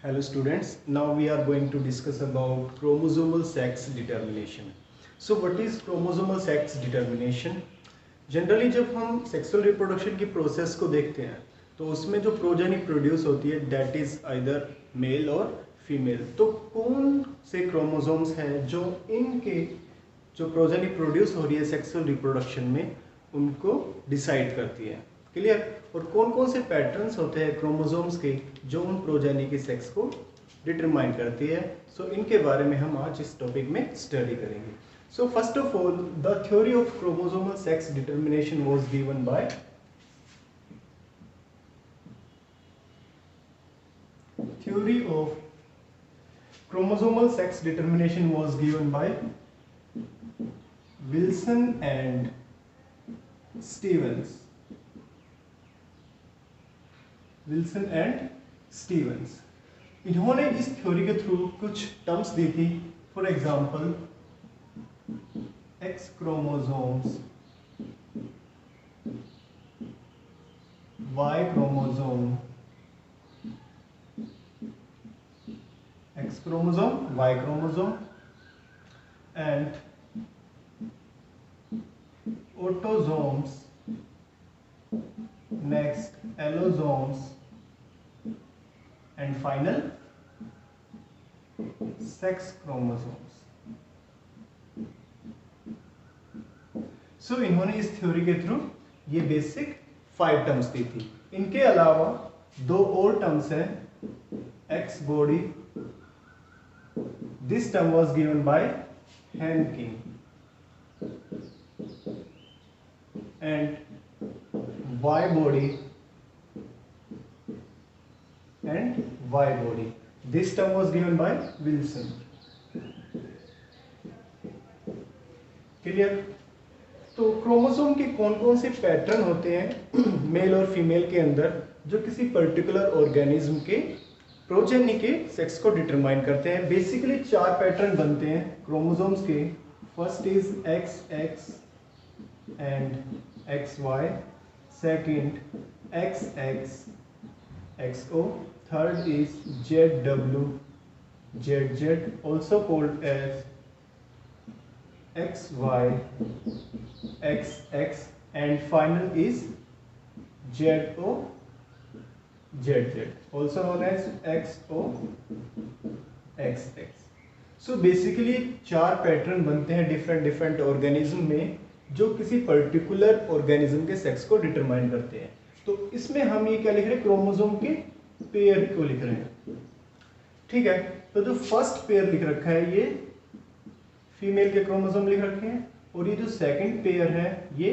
Hello students, now we are going to discuss about chromosomal sex determination. So what is chromosomal sex determination? Generally जब हम sexual reproduction की process को देखते हैं तो उसमें जो प्रोजेनी प्रोड्यूस होती है दैट इज आइदर मेल और फीमेल। तो कौन से क्रोमोसोम्स हैं जो इनके जो प्रोजेनी प्रोड्यूस हो रही है सेक्सुअल रिप्रोडक्शन में उनको डिसाइड करती है। क्लियर? और कौन कौन से पैटर्न्स होते हैं क्रोमोसोम्स के जो उन प्रोजेनी के सेक्स को डिटरमाइन करती है। सो इनके बारे में हम आज इस टॉपिक में स्टडी करेंगे। So first of all, the theory of chromosomal sex determination was given by Wilson and Stevens. इन्होंने इस थ्योरी के थ्रू कुछ टर्म्स दी थी। For example X chromosomes, Y chromosome, X chromosome, Y chromosome, and autosomes, next allosomes, and final sex chromosomes. सो इन्होंने इस theory के through ये basic 5 terms दी थी। इनके अलावा 2 और टर्म्स हैं। X body, this term was given by Henking, and y body and y body, this term was given by Wilson. Clear? तो क्रोमोसोम के कौन कौन से पैटर्न होते हैं मेल और फीमेल के अंदर जो किसी पर्टिकुलर ऑर्गेनिज्म के प्रोजेनी के सेक्स को डिटरमाइन करते हैं। बेसिकली 4 पैटर्न बनते हैं क्रोमोसोम्स के। First is X X and x Y, second X X X O, third is Z W Z Z also called as XY, XX, and final is ZO, ZZ, also known as XO, XX. So basically 4 pattern बनते हैं different organism में जो किसी particular organism के sex को determine करते हैं। तो इसमें हम ये क्या लिख रहे हैं, क्रोमोसोम के पेयर को लिख रहे हैं। ठीक है, तो जो फर्स्ट पेयर लिख रखा है ये फीमेल के क्रोमोसोम लिख रखे हैं, और ये जो सेकंड पेयर है ये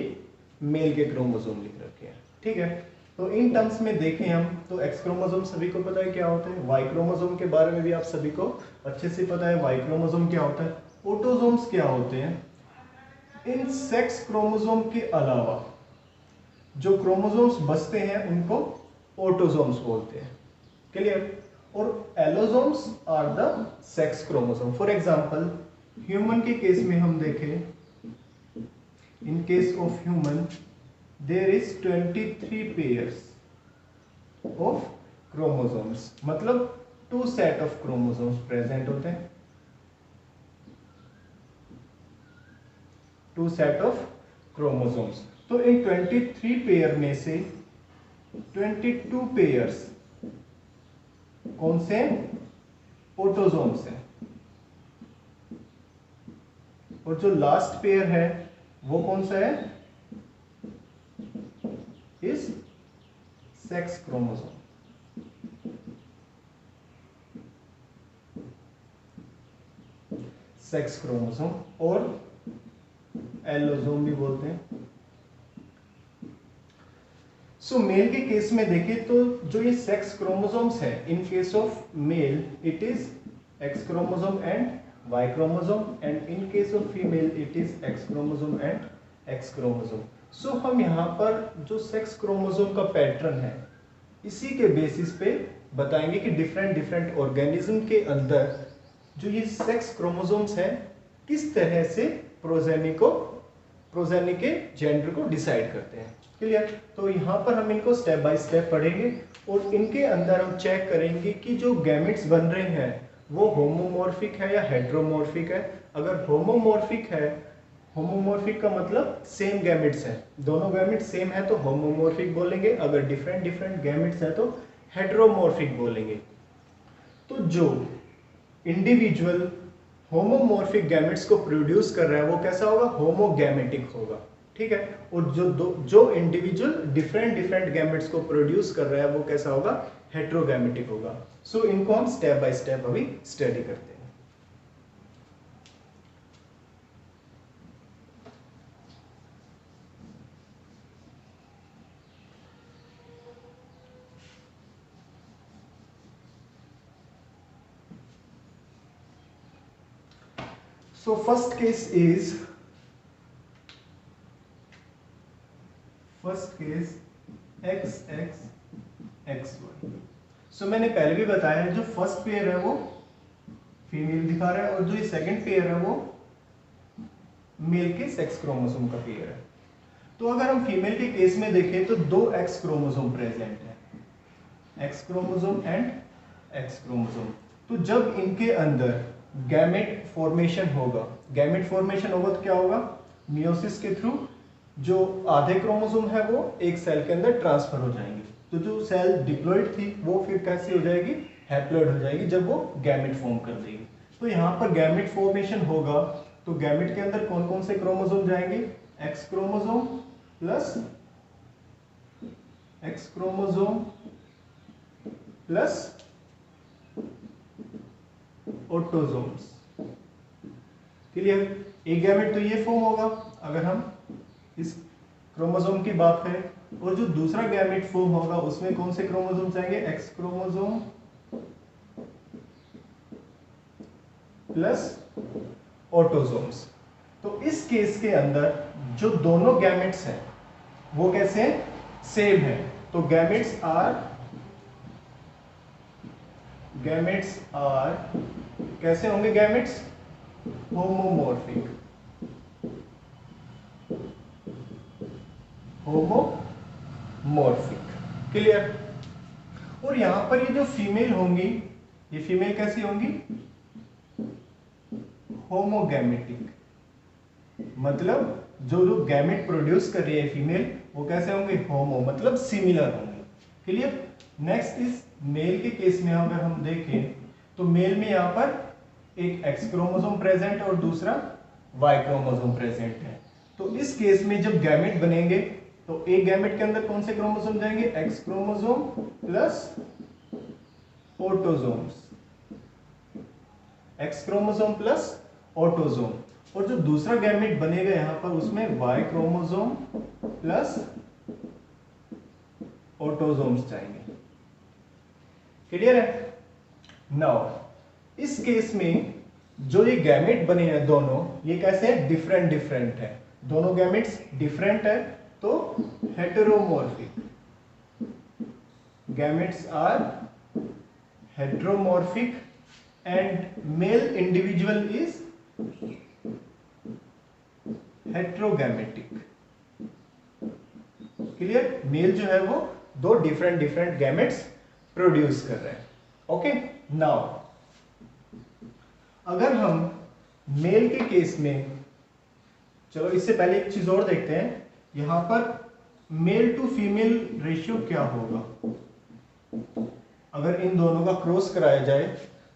मेल के क्रोमोसोम लिख रखे हैं। ठीक है, तो इन टर्म्स में देखें हम तो एक्स क्रोमोसोम सभी को पता है क्या होता है। वाई क्रोमोसोम के बारे में भी आप सभी को अच्छे से पता है, वाई क्रोमोसोम क्या होता है। ऑटोसोम्स क्या होते हैं। इन सेक्स क्रोमोसोम के अलावा जो क्रोमोसोम्स बचते हैं उनको ऑटोसोम्स बोलते हैं। क्लियर? और allosomes are the sex chromosome. For example human के केस में हम देखें, in case of human there is 23 pairs of chromosomes, मतलब 2 सेट ऑफ क्रोमोसोम्स प्रेजेंट होते हैं। 2 सेट ऑफ क्रोमोसोम्स। तो इन 23 पेयर में से 22 पेयर्स कौन से ऑटोसोम्स हैं, और जो लास्ट पेयर है वो कौन सा है, इस सेक्स क्रोमोसोम। सेक्स क्रोमोसोम और एलोसोम भी बोलते हैं। सो मेल के केस में देखें तो जो ये सेक्स क्रोमोसोम्स है, इन case of male it is x chromosome and Y chromosome, and in case of female it is X chromosome and X chromosome. So हम यहाँ पर जो सेक्स क्रोमोसोम का पैटर्न है इसी के बेसिस पे बताएंगे कि डिफरेंट ऑर्गेनिज्म के अंदर जो ये सेक्स क्रोमोसोम्स हैं किस तरह से प्रोजेनी को प्रोजेनी के जेंडर को डिसाइड करते हैं। क्लियर? तो यहाँ पर हम इनको स्टेप बाय स्टेप पढ़ेंगे और इनके अंदर हम चेक करेंगे कि जो गैमेट्स बन रहे हैं वो होमोमॉर्फिक है या हेट्रोमॉर्फिक है। अगर होमोमॉर्फिक है, होमोमॉर्फिक का मतलब सेम गैमेट्स है, दोनों गैमेट्स सेम है तो होमोमॉर्फिक बोलेंगे। अगर डिफरेंट डिफरेंट गैमेट्स है तो हेट्रोमॉर्फिक बोलेंगे। तो जो इंडिविजुअल होमोमॉर्फिक गैमेट्स को प्रोड्यूस कर रहा है वो कैसा होगा? होमोगैमेटिक होगा। ठीक है? और जो इंडिविजुअल डिफरेंट डिफरेंट गैमेट्स को प्रोड्यूस कर रहा है वो कैसा होगा? हेट्रोगैमेटिक होगा। सो इनको हम स्टेप बाय स्टेप अभी स्टडी करते हैं। So first case XX XY। सो मैंने पहले भी बताया जो फर्स्ट पेयर है वो फीमेल दिखा रहा है और जो ये सेकंड पेयर है वो मेल के सेक्स क्रोमोसोम का पेयर है। तो अगर हम फीमेल के केस में देखें तो दो एक्स क्रोमोसोम प्रेजेंट है, x chromosome and x chromosome. तो जब इनके अंदर गैमेट फॉर्मेशन होगा, गैमेट फॉर्मेशन होगा तो क्या होगा? मियोसिस के थ्रू जो आधे क्रोमोसोम है वो एक सेल के अंदर ट्रांसफर हो जाएंगे। तो जो सेल डिप्लॉइड थी वो फिर कैसे हो जाएगी? हैप्लॉइड हो जाएगी जब वो गैमेट फॉर्म कर देगी। तो यहाँ पर गैमेट फॉर्मेशन होगा तो गैमेट के अंदर कौन कौन से क्रोमोसोम जाएंगे? X chromosome plus x chromosome plus autosomes. Clear? एक गैमेट तो ये फॉर्म होगा अगर हम इस क्रोमोसोम की बात करें, और जो दूसरा गैमेट फॉर्म होगा उसमें कौन से क्रोमोसोम जाएंगे? X chromosome plus autosomes. तो इस केस के अंदर जो दोनों गैमेट्स हैं वो कैसे हैं? सेम है। तो गैमेट्स आर कैसे होंगे? Gametes homomorphic, homomorphic. क्लियर? और यहां पर ये जो फीमेल होंगी, ये फीमेल कैसी होंगी? होमोगैमेटिक। मतलब जो गैमेट प्रोड्यूस कर रही है फीमेल वो कैसे होंगे? होमो, मतलब सिमिलर होंगे। क्लियर? नेक्स्ट इस मेल के केस में अगर हम देखें तो मेल में यहां पर एक एक्स क्रोमोसोम प्रेजेंट है और दूसरा वाई क्रोमोसोम प्रेजेंट है। तो इस केस में जब गैमेट बनेंगे तो एक गैमेट के अंदर कौन से क्रोमोसोम जाएंगे? X chromosome plus autosomes, x chromosome plus autosome. और जो दूसरा गैमेट बनेगा यहां पर उसमें वाई क्रोमोसोम प्लस ऑटोसोम्स जाएंगे। क्लियर है? नाउ इस केस में जो ये गैमेट बने हैं दोनों, ये कैसे हैं? डिफरेंट डिफरेंट है। दोनों गैमेट्स डिफरेंट है तो heteromorphic. Gametes are heteromorphic and male individual is heterogametic. Clear? Male जो है वो दो डिफरेंट डिफरेंट गैमेट्स प्रोड्यूस कर रहे हैं। ओके? नाउ अगर हम मेल के केस में, चलो इससे पहले एक चीज और देखते हैं, यहां पर मेल टू फीमेल रेशियो क्या होगा? अगर इन दोनों का क्रॉस कराया जाए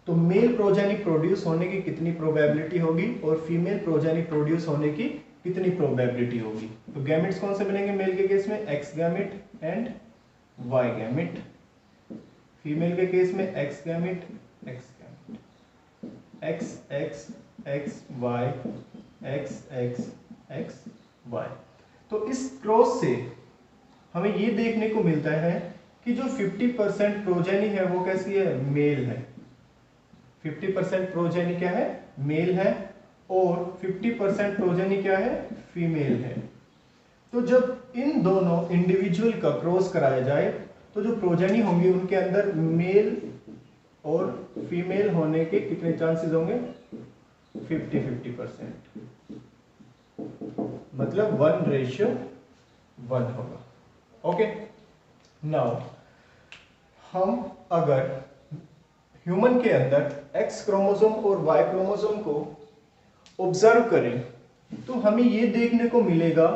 तो मेल प्रोजेनी प्रोड्यूस होने की कितनी प्रोबेबिलिटी होगी और फीमेल प्रोजेनी प्रोड्यूस होने की कितनी प्रोबेबिलिटी होगी? तो गैमेट्स कौन से बनेंगे मेल के केस में? X gamete and Y gamete. Female के केस में X gamete, X gamete, X X X Y, X X X Y. तो इस क्रॉस से हमें ये देखने को मिलता है कि जो 50% प्रोजेनी है वो कैसी है? मेल है। 50% प्रोजेनी क्या है? मेल है और 50% प्रोजेनी क्या है? फीमेल है। तो जब इन दोनों इंडिविजुअल का क्रॉस कराया जाए तो जो प्रोजेनी होंगी उनके अंदर मेल और फीमेल होने के कितने चांसेस होंगे? 50-50%। मतलब 1:1 होगा। ओके, नाउ हम अगर ह्यूमन के अंदर एक्स क्रोमोसोम और वाई क्रोमोसोम को ऑब्जर्व करें तो हमें ये देखने को मिलेगा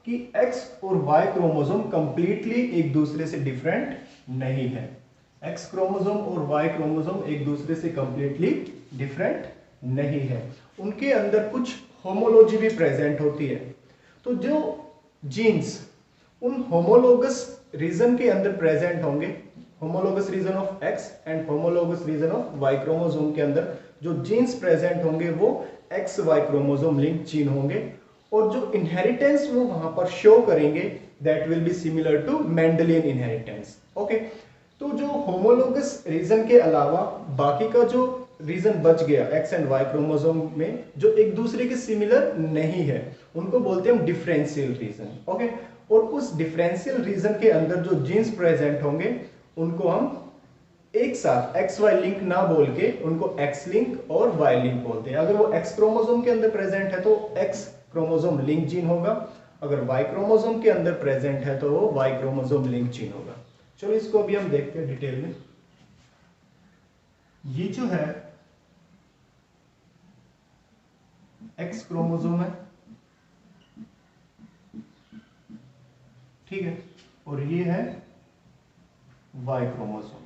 कि एक्स और वाई क्रोमोसोम कंप्लीटली एक दूसरे से डिफरेंट नहीं है। एक्स क्रोमोसोम और वाई क्रोमोसोम एक दूसरे से कंप्लीटली डिफरेंट नहीं है, उनके अंदर कुछ होमोलॉजी भी प्रेजेंट होती है। तो जो जीन्स उन होमोलोगस रीजन के अंदर प्रेजेंट होंगे, homologous region of X and homologous region of Y chromosome के अंदर जो जीन्स प्रेजेंट होंगे वो X Y chromosome link gene होंगे, और जो इनहेरिटेंस वो वहां पर शो करेंगे that will be similar to Mendelian inheritance. Okay, तो जो होमोलोगस रीजन के अलावा बाकी का जो रीजन बच गया एक्स एंड वाई क्रोमोसोम में जो एक दूसरे के सिमिलर नहीं है, उनको बोलते हैं हम डिफरेंशियल रीजन। ओके, और उस डिफरेंशियल रीजन के अंदर जो जीन्स प्रेजेंट होंगे उनको हम एक साथ एक्स वाई लिंक ना बोल के उनको एक्स लिंक और वाई लिंक बोलते हैं। अगर वो एक्स क्रोमोसोम के अंदर प्रेजेंट है तो एक्स क्रोमोसोम लिंक जीन होगा, अगर वाई क्रोमोसोम के अंदर प्रेजेंट है तो वो वाई क्रोमोसोम लिंक जीन होगा। चलो इसको अभी हम देखते हैं डिटेल में। ये जो है एक्स क्रोमोसोम है, ठीक है, और ये है y chromosome,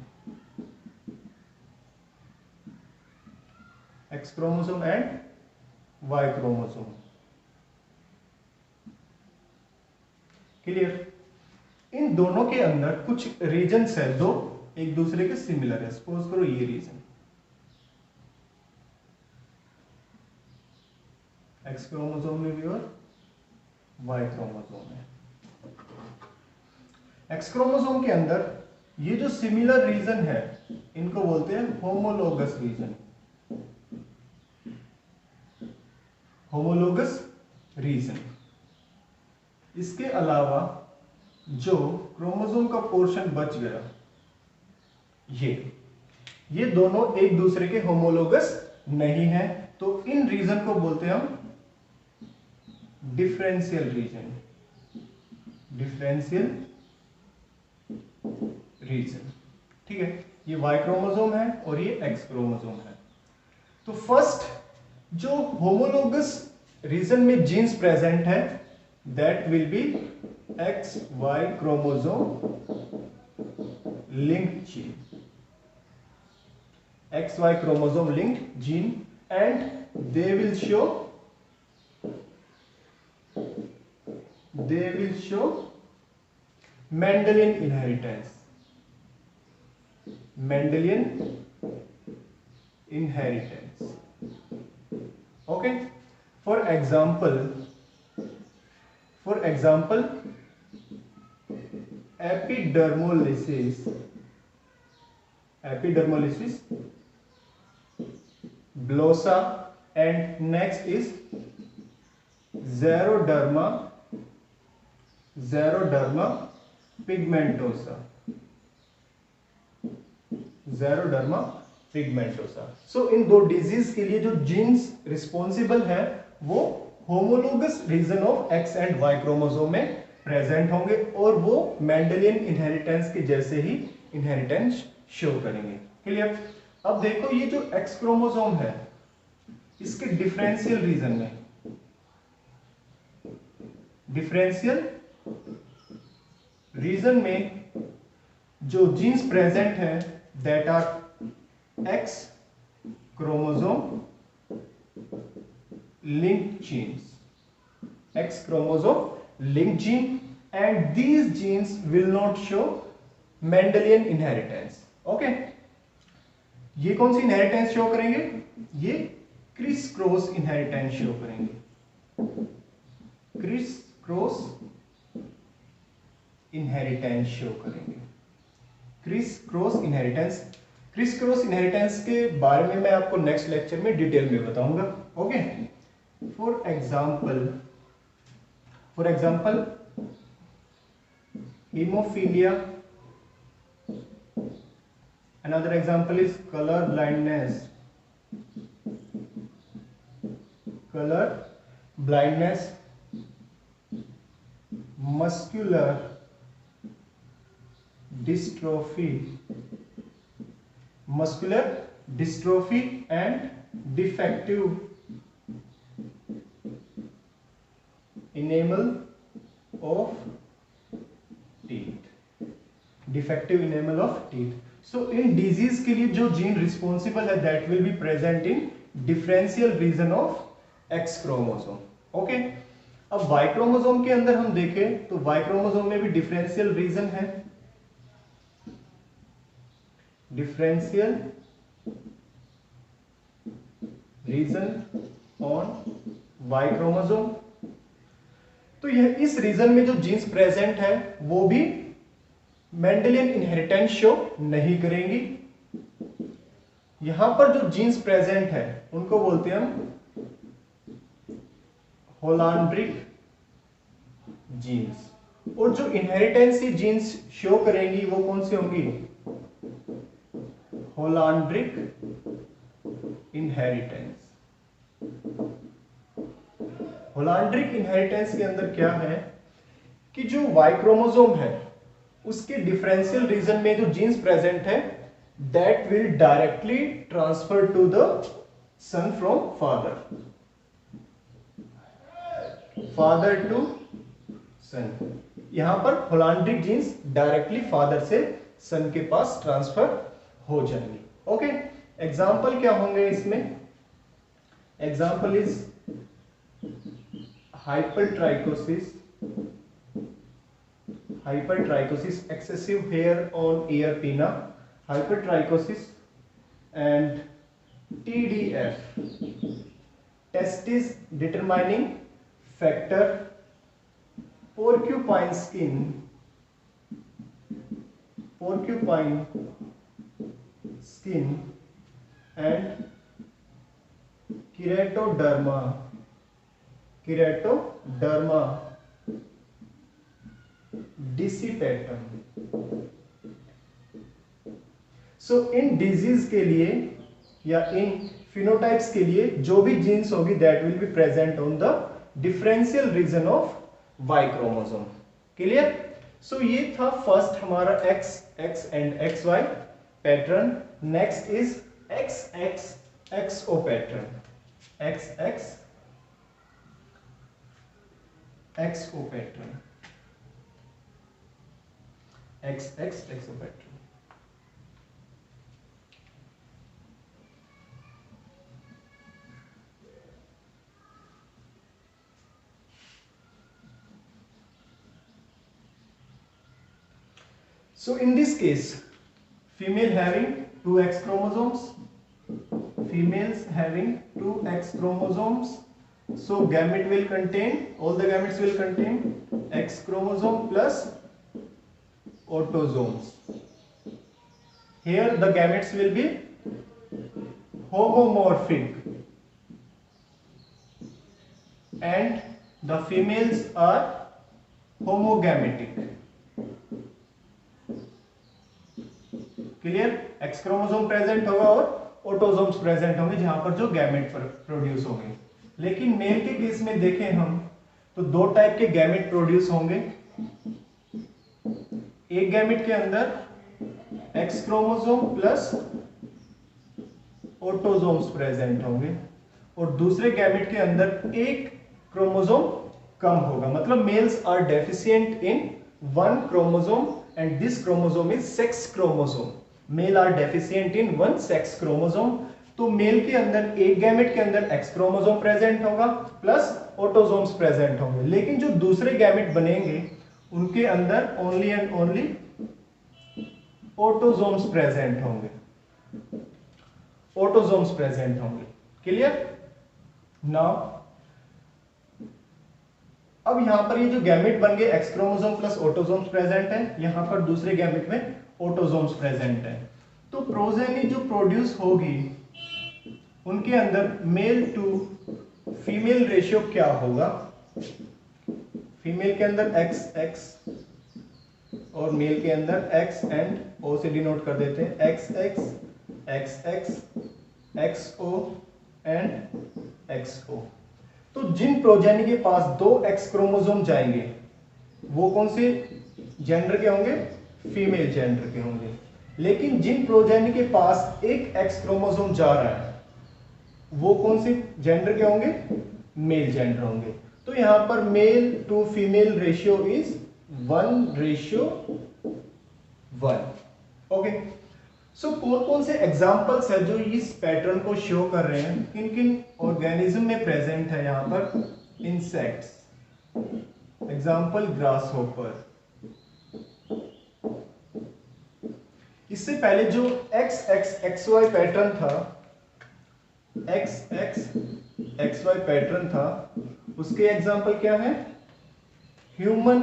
x chromosome and Y chromosome. Clear? इन दोनों के अंदर कुछ रीजन्स है दो एक दूसरे के सिमिलर है। सपोज करो ये रीजन एक्स क्रोमोसोम में भी और वाई क्रोमोसोम में। एक्स क्रोमोसोम के अंदर ये जो सिमिलर रीजन है इनको बोलते हैं होमोलोगस रीजन, होमोलोगस रीजन। इसके अलावा जो क्रोमोसोम का पोर्शन बच गया ये दोनों एक दूसरे के होमोलोगस नहीं है, तो इन रीजन को बोलते हैं हम डिफरेंशियल रीजन, डिफरेंशियल रीजन। ठीक है, ये वाई क्रोमोसोम है और ये एक्स क्रोमोसोम है। तो फर्स्ट जो होमोलोगस रीजन में जीन्स प्रेजेंट है that will be X Y chromosome linked gene, X Y chromosome linked gene, and they will show Mendelian inheritance, Mendelian inheritance. Okay, for example epidermolysis blosa, and next is xeroderma pigmentosa, xeroderma pigmentosa। So इन दो disease के लिए जो genes responsible है वो homologous region of X and Y chromosome में present होंगे और वो मेंडेलियन इनहेरिटेंस के जैसे ही इनहेरिटेंस शो करेंगे। क्लियर? अब देखो ये जो एक्स क्रोमोसोम है इसके डिफरेंशियल रीजन में, डिफरेंशियल रीजन में जो जीन्स प्रेजेंट है that are X chromosome linked genes, X chromosome linked gene, and these genes will not show Mendelian inheritance. Okay, ये कौन सी इनहेरिटेंस शो करेंगे? ये क्रिस क्रॉस इनहेरिटेंस शो करेंगे, criss cross inheritance show करेंगे, criss cross inheritance. Criss cross inheritance के बारे में मैं आपको नेक्स्ट लेक्चर में डिटेल में बताऊंगा। Okay, For example, hemophilia. Another example is color blindness. Color blindness. Muscular dystrophy and defective enamel of teeth. So इन डिजीज के लिए जो जीन रिस्पॉन्सिबल है that will be present in differential region of X chromosome. Okay, अब Y chromosome के अंदर हम देखें तो वाई क्रोमोसोम में भी डिफरेंशियल रीजन है, differential region on Y chromosome. तो यह इस रीजन में जो जीन्स प्रेजेंट है वो भी मेंडेलियन इनहेरिटेंस शो नहीं करेंगी। यहां पर जो जीन्स प्रेजेंट है उनको बोलते हैं हम होलांड्रिक जीन्स, और जो इनहेरिटेंस जीन्स शो करेंगी वो कौन सी होंगी? होलांड्रिक इनहेरिटेंस। होलांड्रिक इनहेरिटेंस के अंदर क्या है कि जो वाई क्रोमोसोम है उसके डिफरेंशियल रीजन में जो जीन्स प्रेजेंट है that will directly transfer to the son from father to son. यहां पर होलांड्रिक जीन्स डायरेक्टली फादर से सन के पास ट्रांसफर हो जाएंगे। ओके, एग्जाम्पल क्या होंगे इसमें? Example is hypertrichosis, excessive hair on ear pinna, hypertrichosis, and TDF, testis determining factor, porcupine skin, and keratoderma dissipatum। सो इन डिजीज के लिए या इन फिनोटाइप्स के लिए जो भी जीन्स होगी that will be present on the differential region of Y chromosome. Clear? So ये था फर्स्ट हमारा x and x y pattern. Next is x o pattern, XO pattern, XO pattern. So in this case, female having 2 X chromosomes, females having 2 X chromosomes. So gamete will contain, all the gametes will contain X chromosome plus autosomes. Here the gametes will be homomorphic and the females are homogametic. Clear? X chromosome present होगा और autosomes present होंगे जहां पर जो gamete produce होंगे। लेकिन mail के case में देखें हम तो 2 टाइप के गैमेट प्रोड्यूस होंगे। एक गैमेट के अंदर X chromosome plus autosomes present होंगे और दूसरे गैमेट के अंदर एक क्रोमोसोम कम होगा। मतलब males are deficient in 1 chromosome and this chromosome is sex chromosome. Male are deficient in 1 sex chromosome. तो मेल के अंदर एक गैमेट के अंदर एक्स क्रोमोसोम प्रेजेंट होगा प्लस ऑटोसोम्स प्रेजेंट होंगे, लेकिन जो दूसरे गैमेट बनेंगे उनके अंदर only and only autosomes present होंगे, क्लियर? नाउ अब यहां पर ये जो गैमेट बन गए X chromosome plus autosomes present है, यहां पर दूसरे गैमेट में ऑटोसोम्स प्रेजेंट है। तो प्रोजेनी जो प्रोड्यूस होगी उनके अंदर मेल टू फीमेल रेशियो क्या होगा? फीमेल के अंदर XX और मेल के अंदर X एंड O से डिनोट कर देते हैं, XX, XX, XO and XO। तो जिन प्रोजेनी के पास 2 X क्रोमोसोम जाएंगे वो कौन से जेंडर के होंगे? फीमेल जेंडर के होंगे। लेकिन जिन प्रोजेनी के पास एक एक्स क्रोमोसोम जा रहा है वो कौन से जेंडर के होंगे? मेल जेंडर होंगे। तो यहां पर male to female ratio is 1:1। Okay, so कौन कौन से एग्जांपल्स है जो इस पैटर्न को शो कर रहे हैं? किन किन ऑर्गेनिज्म में प्रेजेंट है यहां पर? Insects, example grasshopper. इससे पहले जो XXXY पैटर्न था, XXXY पैटर्न था, उसके एग्जांपल क्या है? Human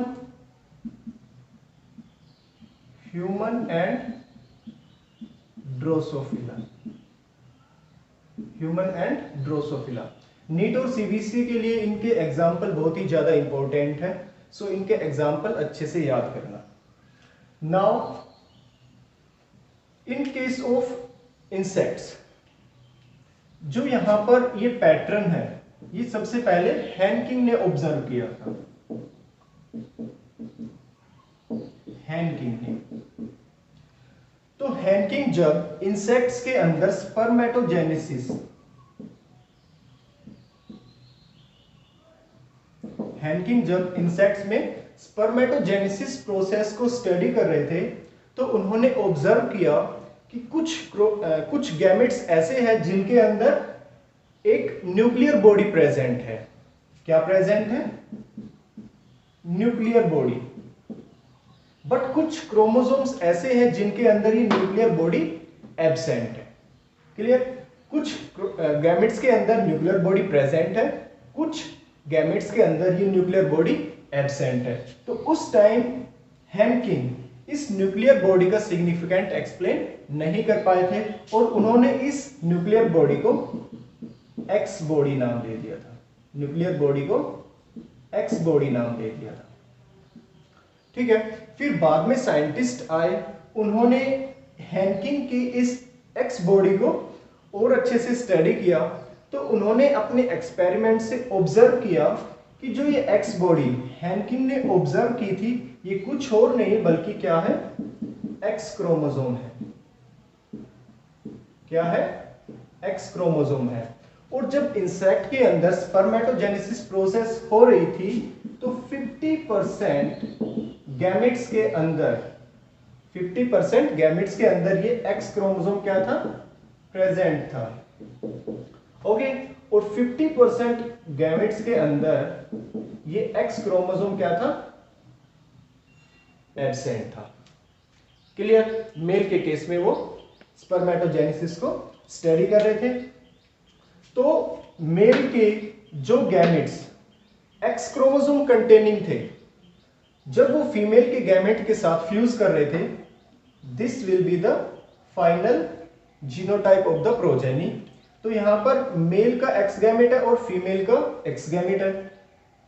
and drosophila. Human and drosophila. NEET और सीबीएसई के लिए इनके एग्जाम्पल बहुत ही ज्यादा इंपॉर्टेंट है, सो इनके एग्जाम्पल अच्छे से याद करना। Now in case of insects, जो यहां पर ये पैटर्न है, ये सबसे पहले हैनकिंग ने ऑब्जर्व किया था। हैनकिंग ने, तो हैनकिंग जब इंसेक्ट्स के अंदर स्पर्मेटोजेनेसिस, हैनकिंग जब इंसेक्ट्स में स्पर्मेटोजेनेसिस प्रोसेस को स्टडी कर रहे थे, तो उन्होंने ऑब्जर्व किया कि कुछ गैमेट्स ऐसे हैं जिनके अंदर एक न्यूक्लियर बॉडी प्रेजेंट है। क्या प्रेजेंट है? Nuclear body. बट कुछ क्रोमोसोम्स ऐसे हैं जिनके अंदर ये न्यूक्लियर बॉडी एब्सेंट है। क्लियर? कुछ गैमेट्स के अंदर न्यूक्लियर बॉडी प्रेजेंट है, कुछ गैमेट्स के अंदर ये न्यूक्लियर बॉडी एब्सेंट है। तो उस टाइम हैनकिंग इस न्यूक्लियर बॉडी का सिग्निफिकेंट एक्सप्लेन नहीं कर पाए थे और उन्होंने इस न्यूक्लियर बॉडी को एक्स बॉडी नाम दे दिया था। न्यूक्लियर बॉडी को एक्स बॉडी नाम दे दिया था। ठीक है, फिर बाद में साइंटिस्ट आए, उन्होंने हैनकिंग की इस एक्स बॉडी को और अच्छे से स्टडी किया, तो उन्होंने अपने एक्सपेरिमेंट से ऑब्जर्व किया कि जो ये एक्स बॉडी हैनकिंग ने ऑब्जर्व की थी, ये कुछ और नहीं बल्कि क्या है? एक्स क्रोमोसोम है। क्या है? एक्स क्रोमोसोम है। और जब इंसेक्ट के अंदर स्पर्मेटोजेनेसिस प्रोसेस हो रही थी, तो 50% गैमेट्स के अंदर, 50% गैमेट्स के अंदर ये एक्स क्रोमोसोम क्या था? प्रेजेंट था। ओके, और 50% गैमेट्स के अंदर ये एक्स क्रोमोसोम क्या था? एब्सेंट था। क्लियर? मेल के केस में वो स्पर्मेटोजेनेसिस को स्टडी कर रहे थे। तो मेल के जो गैमेट्स एक्स क्रोमोसोम कंटेनिंग थे, जब वो फीमेल के गैमेट के साथ फ्यूज कर रहे थे, this will be the final genotype of the progeny. तो यहां पर मेल का एक्स गैमेट है और फीमेल का एक्स गैमेट है,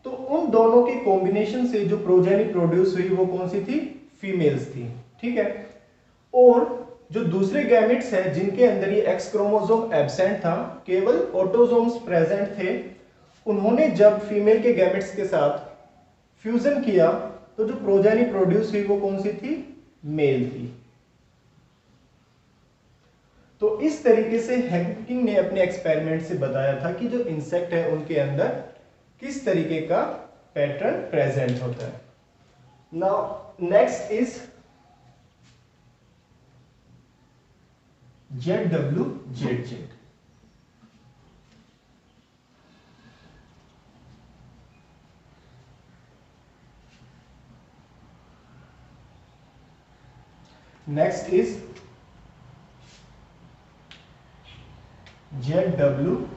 तो उन दोनों की कॉम्बिनेशन से जो प्रोजेनी प्रोड्यूस हुई वो कौन सी थी? फीमेल्स थी। ठीक है, और जो दूसरे गैमेट्स हैं जिनके अंदर ये एक्स क्रोमोसोम एब्सेंट था, केवल ऑटोसोम्स प्रेजेंट थे, उन्होंने जब फीमेल के गैमेट्स के साथ फ्यूजन किया, तो जो प्रोजेनी प्रोड्यूस हुई वो कौन सी थी? मेल थी। तो इस तरीके से हैनकिंग ने अपने एक्सपेरिमेंट से बताया था कि जो इंसेक्ट है उनके अंदर किस तरीके का पैटर्न प्रेजेंट होता है। Now next is ZWZZ। Next is ZWZZ।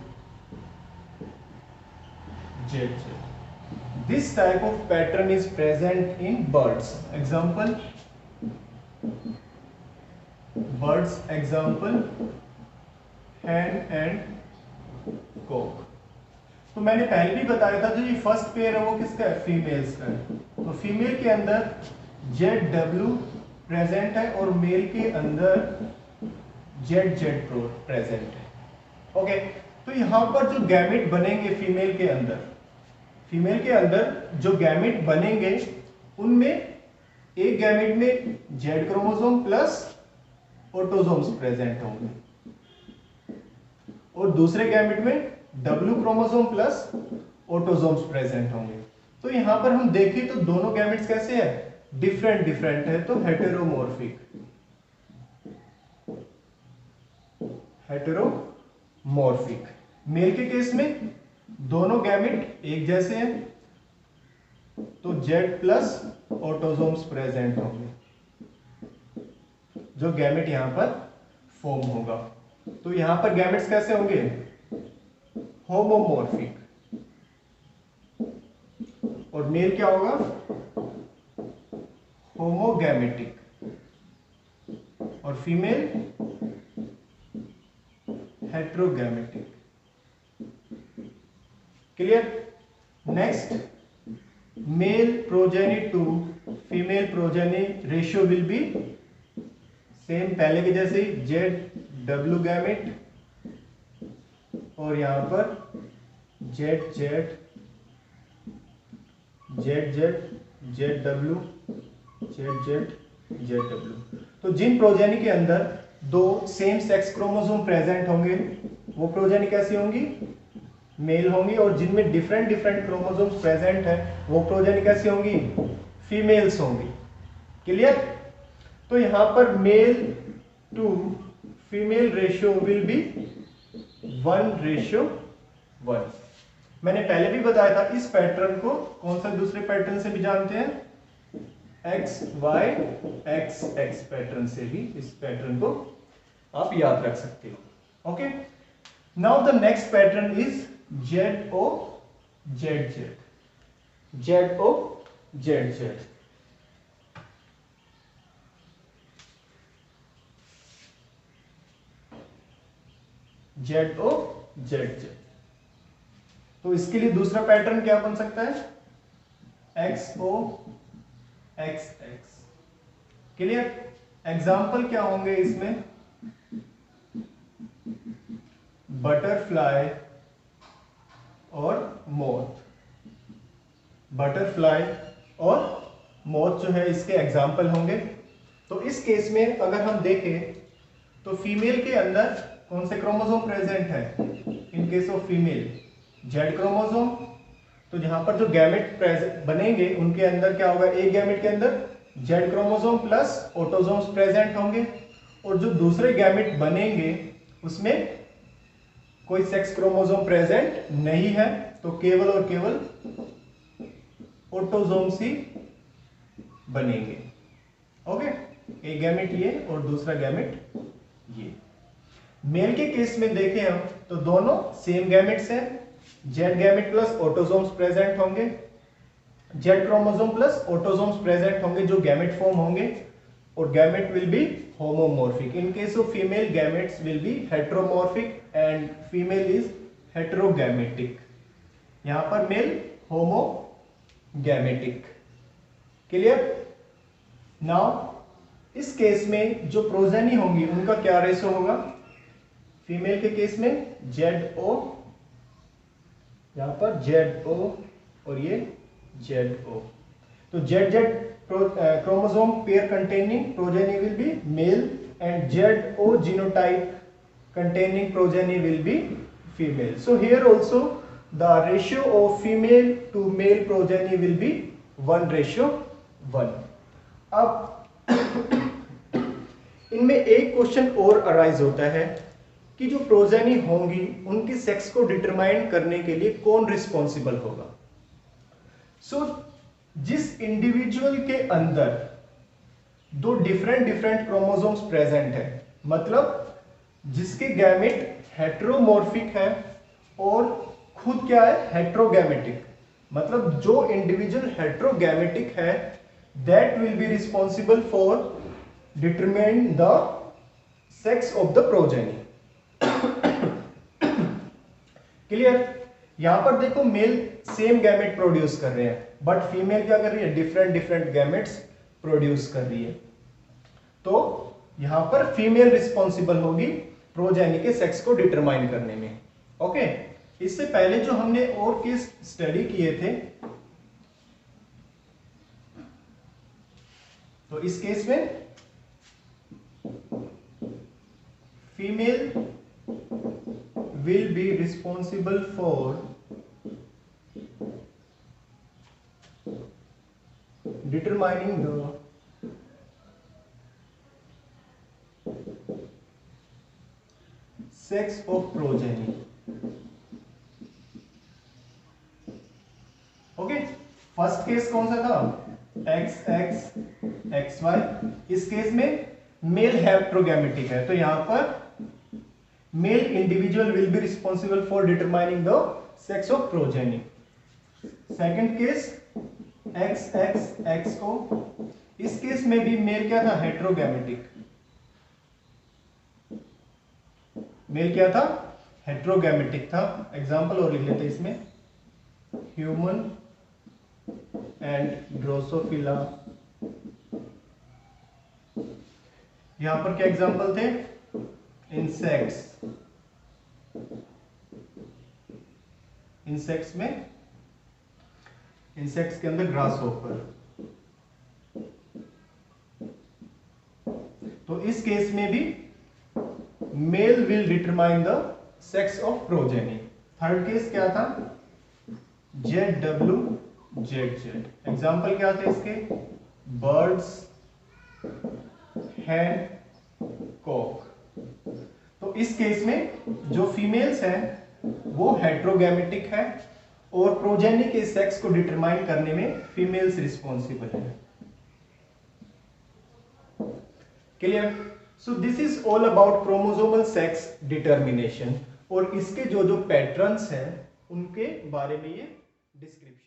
This type of pattern is present in birds. Example, birds. Example, hen and cock. तो मैंने पहले भी बताया था, जो ये फर्स्ट पेयर है वो किसका है? फीमेल्स का है। तो फीमेल के अंदर ZW प्रेजेंट है और मेल के अंदर ZZ प्रेजेंट है। ओके, तो यहां पर जो गैमेट बनेंगे फीमेल के अंदर जो गैमेट बनेंगे उनमें एक गैमेट में Z chromosome plus autosomes present होंगे और दूसरे गैमेट में W chromosome plus autosomes present होंगे। तो यहां पर हम देखें तो दोनों गैमेट्स कैसे हैं, डिफरेंट डिफरेंट है, तो हेटेरोमॉर्फिक। मेल के केस में दोनों गैमेट एक जैसे हैं, तो जेड प्लस ऑटोसोम्स प्रेजेंट होंगे, जो गैमेट यहां पर फॉर्म होगा। तो यहां पर गैमेट्स कैसे होंगे, होमोमॉर्फिक। और मेल क्या होगा, होमोगैमेटिक, और female heterogametic. Clear. Next, male progeny to female progeny ratio will be same, पहले के जैसे ही, जेड डब्ल्यू गैमेट और यहां पर Z Z Z Z Z W Z Z Z W. तो जिन प्रोजेनी के अंदर दो सेम सेक्स क्रोमोसोम प्रेजेंट होंगे वो प्रोजेनी कैसी होंगी, मेल होंगी, और जिनमें डिफरेंट डिफरेंट क्रोमोसोम्स प्रेजेंट है वो प्रोजेनी कैसी होंगी, फीमेल्स होंगी। क्लियर। तो यहां पर male to female ratio will be 1:1। मैंने पहले भी बताया था, इस पैटर्न को कौन सा दूसरे पैटर्न से भी जानते हैं, XY XX पैटर्न से भी इस पैटर्न को आप याद रख सकते हो। Okay, now the next pattern is ZO ZZ। ZO ZZ। ZO ZZ। तो इसके लिए दूसरा पैटर्न क्या बन सकता है, XO XX। क्लियर। एग्जाम्पल क्या होंगे इसमें, बटरफ्लाई और मोथ। बटरफ्लाई और मोथ जो है इसके एग्जाम्पल होंगे। तो इस केस में अगर हम देखें तो फीमेल के अंदर कौन से क्रोमोसोम प्रेजेंट है, इन case of female Z chromosome. तो जहां पर जो गैमेट बनेंगे उनके अंदर क्या होगा, एक गैमेट के अंदर Z chromosome plus autosomes present होंगे, और जो दूसरे गैमेट बनेंगे उसमें कोई सेक्स क्रोमोसोम प्रेजेंट नहीं है, तो केवल और केवल ऑटोसोम्स ही बनेंगे। ओके, एक गैमेट ये और दूसरा गैमेट ये। मेल के केस में देखें हम तो दोनों सेम गैमेट्स हैं, z gamete plus autosomes present होंगे, z chromosome plus autosomes present होंगे जो गैमेट फॉर्म होंगे, और gamete will be homomorphic. In case of female, gametes will be heteromorphic and female is heterogametic. यहां पर मेल homogamitic. क्लियर। नाउ इस case में जो प्रोजेनी होंगी उनका क्या रेशो होगा, फीमेल के केस में ZO, यहां पर ZO और ये ZO। तो ZZ chromosome pair containing progeny will be male and ZO genotype containing progeny will be female. So here also the ratio of female to male progeny will be 1:1. अब इनमें एक question और arise होता है कि जो progeny होंगी उनकी सेक्स को डिटरमाइन करने के लिए कौन रिस्पॉन्सिबल होगा। सो जिस इंडिविजुअल के अंदर दो डिफरेंट डिफरेंट क्रोमोसोम्स प्रेजेंट है, मतलब जिसके गैमेट हेटेरोमॉर्फिक है और खुद क्या है, हेटेरोगैमेटिक, मतलब जो इंडिविजुअल हेटेरोगैमेटिक है that will be responsible for determine the sex of the progeny. Clear. यहां पर देखो मेल सेम गैमेट प्रोड्यूस कर रहे हैं बट फीमेल क्या कर रही है, डिफरेंट डिफरेंट गैमेट्स प्रोड्यूस कर रही है। तो यहां पर फीमेल रिस्पॉन्सिबल होगी प्रोजेनी के सेक्स को डिटरमाइन करने में। ओके, इससे पहले जो हमने और केस स्टडी किए थे तो इस केस में female will be responsible for determining the sex of progeny. Okay, first case कौन सा था? XX XY। इस केस में मेल हेट्रोगैमेटिक है, तो यहां पर male individual will be responsible for determining the sex of progeny. Second case XXXO, इस केस में भी मेल क्या था? हेट्रोगैमेटिक। मेल क्या था? हेट्रोगैमेटिक था। एग्जांपल और लिख लेते इसमें, ह्यूमन एंड ड्रोसोफिला। यहां पर क्या एग्जांपल थे? इंसेक्ट्स। इंसेक्ट्स में, इंसेक्ट्स के अंदर ग्रास होपर। तो इस केस में भी male will determine the sex of progeny. Third case क्या था? ZWZZ। एग्जाम्पल क्या थे इसके? Birds, hen, cock. तो इस केस में जो फीमेल्स हैं वो हेट्रोगैमेटिक है और प्रोजेनी के सेक्स को डिटरमाइन करने में फीमेल्स रिस्पॉन्सिबल है। Clear? So this is all about chromosomal sex determination, और इसके जो जो पैटर्न्स हैं उनके बारे में ये डिस्क्रिप्शन।